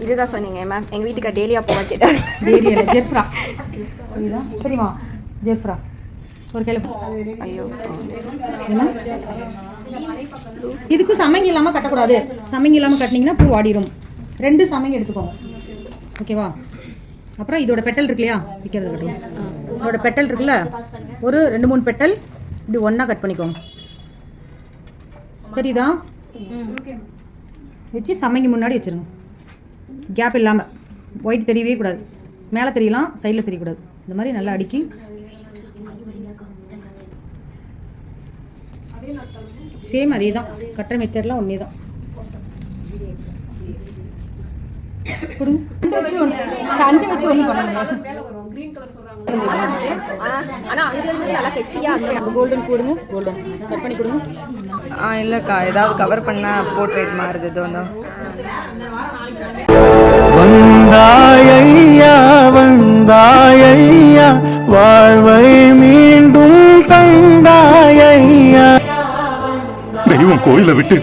இதுதான் சொன்னீங்க மேம். எங்கள் வீட்டுக்கு டேலியா பூவா கேட்டார். டேலியா ஜெர்ஃப்ரா சரிம்மா ஜெர்ஃப்ரா ஒரு கையில். ஐயோ இதுக்கு சமங்கி இல்லாமல் கட்டக்கூடாது. சமங்கி இல்லாமல் கட்டினீங்கன்னா பூ வாடிடும். 2 சமங்கி எடுத்துக்கோங்க ஓகேவா. அப்புறம் இதோட பெட்டல் இருக்கு இல்லையா விற்கிறது கட்டும். இதோட பெட்டல் இருக்குல்ல ஒரு 2-3 பெட்டல் இப்படி ஒன்றா கட் பண்ணிக்கோங்க. தெரியுதா? வச்சு சமைங்க முன்னாடி வச்சிருங்க. கேப் இல்லாமல். ஒயிட் தெரியவே கூடாது. மேலே தெரியலாம் சைடில் தெரியக்கூடாது. இந்த மாதிரி நல்லா அடுக்கி சேம் அதே தான். கட்டுற மெத்தட்லாம் ஒன்றே தான். கண்டு வச்சு ஒன்றும் பண்ண ஆனால் அங்கேருந்து நல்லா கெட்டியாக கோல்டன் போடுங்க. கோல்டன் கட் பண்ணி கொடுங்க. இல்லைக்கா ஏதாவது கவர் பண்ணால் போர்ட்ரேட் மாறுது தோணும். வந்தாயையா வந்தாயையா வாழ்வை மீண்டும் தந்தாயையா. தெய்வம் கோயிலை விட்டு